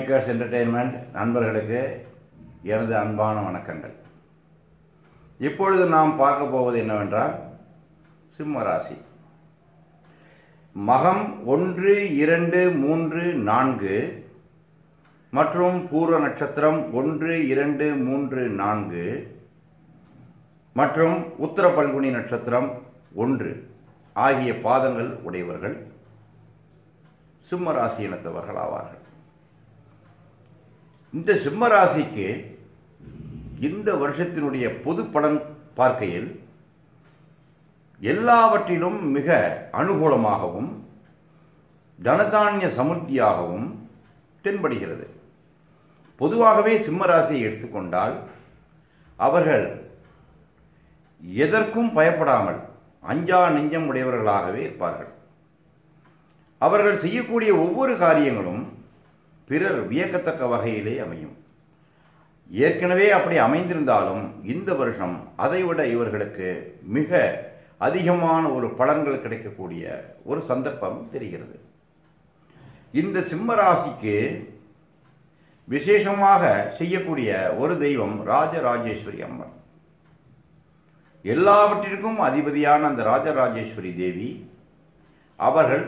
Makers entertainment நண்பர்களுக்கு எனது அன்பான வணக்கங்கள். இப்பொழுது நாம் பார்க்க போவது என்னவென்றால் சிம்ம ராசி. மகம் 1, 2, 3, 4 மற்றும் பூர்வ நட்சத்திரம் 1, 2, 3, 4 மற்றும் உத்தர பல்குனி நட்சத்திரம் 1 ஆகிய பாதங்கள் உடையவர்கள் சிம்ம ராசி இனத்தவர்கள் ஆவார்கள். இந்த சிம்ம ராசிக்கு இந்த வருஷத்தினுடைய பொது பலன் பார்க்கையில் எல்லாவற்றிலும் மிக அனுகூலமாகவும் தனதானிய சமுர்த்தியாகவும் தென்படுகிறது. பொதுவாகவே சிம்ம ராசியை எடுத்துக்கொண்டால் அவர்கள் எதற்கும் பயப்படாமல் அஞ்சா நெஞ்சம் உடையவர்களாகவே இருப்பார்கள். அவர்கள் செய்யக்கூடிய ஒவ்வொரு காரியங்களும் பிறர் வியக்கத்தக்க வகையிலே அமையும். ஏற்கனவே அப்படி அமைந்திருந்தாலும் இந்த வருஷம் அதைவிட இவர்களுக்கு மிக அதிகமான ஒரு பலன்கள் கிடைக்கக்கூடிய ஒரு சந்தர்ப்பம் தெரிகிறது. இந்த சிம்ம ராசிக்கு விசேஷமாக செய்யக்கூடிய ஒரு தெய்வம் ராஜராஜேஸ்வரி அம்மன். எல்லாவற்றிற்கும் அதிபதியான அந்த ராஜராஜேஸ்வரி தேவி அவர்கள்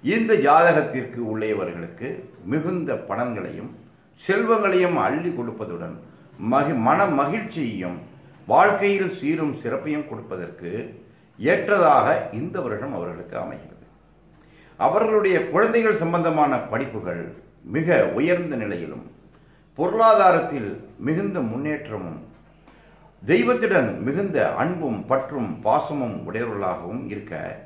இந்த ஜாதகத்திற்கு உள்ளவர்களுக்கு மிகுந்த பலன்களையும் செல்வங்களையும் அள்ளி கொடுப்பதுடன் மன மகிழ்ச்சியையும் வாழ்க்கையில் சீரும் சிறப்பையும் கொடுப்பதற்கு ஏற்றதாக இந்த வருடம் அவர்களுக்கு அமைகிறது. அவர்களுடைய குழந்தைகள் சம்பந்தமான படிப்புகள் மிக உயர்ந்த நிலையிலும் பொருளாதாரத்தில் மிகுந்த முன்னேற்றமும் தெய்வத்துடன் மிகுந்த அன்பும் பற்றும் பாசமும் உடையவர்களாகவும் இருக்க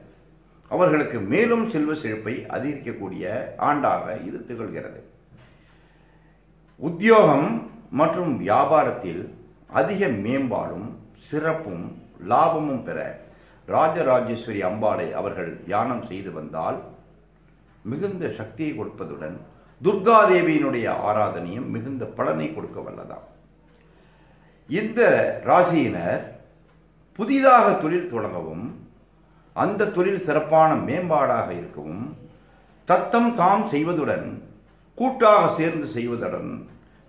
அவர்களுக்கு மேலும் செல்வ செழிப்பை அதிகரிக்கக்கூடிய ஆண்டாக இது திகழ்கிறது. உத்தியோகம் மற்றும் வியாபாரத்தில் அதிக மேம்பாடும் சிறப்பும் லாபமும் பெற ராஜராஜேஸ்வரி அம்பாளை அவர்கள் தியானம் செய்து வந்தால் மிகுந்த சக்தியை கொடுப்பதுடன் துர்காதேவியினுடைய ஆராதனையும் மிகுந்த பலனை கொடுக்க வல்லதாம். இந்த ராசியினர் புதிதாக தொழில் தொடங்கவும் அந்த தொழில் சிறப்பான மேம்பாடாக இருக்கவும் தத்தம் தாம் செய்வதுடன் கூட்டாக சேர்ந்து செய்வதுடன்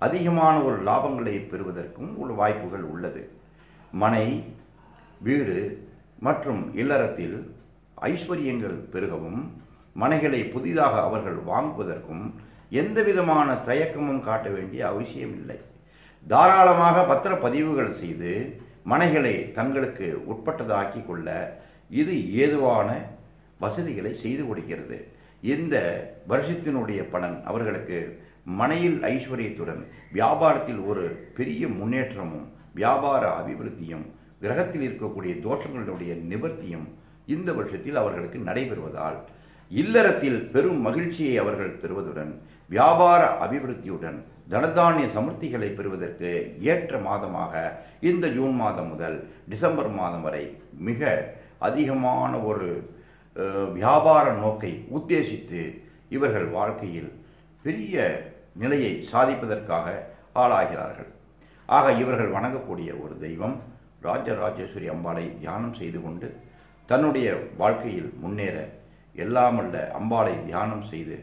அதிகமான ஒரு லாபங்களை பெறுவதற்கும் ஒரு வாய்ப்புகள் உள்ளது. மனை, வீடு மற்றும் இல்லறத்தில் ஐஸ்வர்யங்கள் பெருகவும் மனைகளை புதிதாக அவர்கள் வாங்குவதற்கும் எந்த விதமான தயக்கமும் காட்ட வேண்டிய அவசியம் இல்லை. தாராளமாக பத்திரப்பதிவுகள் செய்து மனைகளை தங்களுக்கு உட்பட்டதாக்கி கொள்ள இது ஏதுவான வசதிகளை செய்து கொடுக்கிறது. இந்த வருஷத்தினுடைய பலன் அவர்களுக்கு மனையில் ஐஸ்வர்யத்துடன் வியாபாரத்தில் ஒரு பெரிய முன்னேற்றமும் வியாபார அபிவிருத்தியும் கிரகத்தில் இருக்கக்கூடிய தோஷங்களுடைய நிவர்த்தியும் இந்த வருஷத்தில் அவர்களுக்கு நடைபெறுவதால் இல்லறத்தில் பெரும் மகிழ்ச்சியை அவர்கள் பெறுவதுடன் வியாபார அபிவிருத்தியுடன் தனதானிய சமுர்த்திகளை பெறுவதற்கு ஏற்ற மாதமாக இந்த ஜூன் மாதம் முதல் டிசம்பர் மாதம் வரை மிக அதிகமான ஒரு வியாபார நோக்கை உத்தேசித்து இவர்கள் வாழ்க்கையில் பெரிய நிலையை சாதிப்பதற்காக ஆளாகிறார்கள். ஆக இவர்கள் வணங்கக்கூடிய ஒரு தெய்வம் ராஜராஜேஸ்வரி அம்பாளை தியானம் செய்து கொண்டு தன்னுடைய வாழ்க்கையில் முன்னேற எல்லாமல்ல அம்பாளை தியானம் செய்து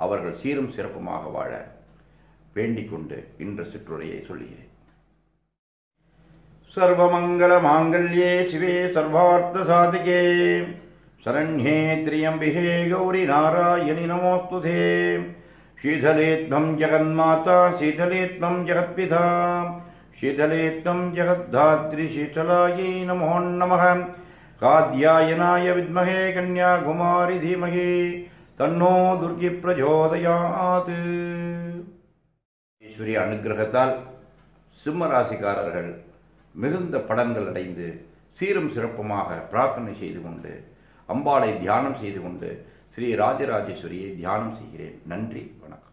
அவர்கள் சீரும் சிறப்புமாக வாழ வேண்டிக் கொண்டு இன்ற சிற்றுரையை சொல்கிறேன். சர்வமங்கள மாங்கல்யே சிவே சர்வார்த்த சாதிகே சரண்யே திரியம்பிகே கௌரி நாராயணி நமோஸ்துதே. शीतलेत्वं जगन्माता शीतलेत्वं जगत्पिता शीतलेत्वं जगद्धात्री शीतलायै नमो नमः. कात्यायनाय विद्महे कन्याकुमारी धीमहि तन्नो दुर्गी प्रचोदयात्. ஈஸ்வரி அனுகிரகத்தால் சிம்ம ராசிக்காரர்கள் மிகுந்த பலன்கள் அடைந்து சீரும் சிறப்புமாக பிரார்த்தனை செய்து கொண்டு அம்பாளை தியானம் செய்து கொண்டு ஸ்ரீ ராஜராஜேஸ்வரியை தியானம் செய்கிறேன். நன்றி, வணக்கம்.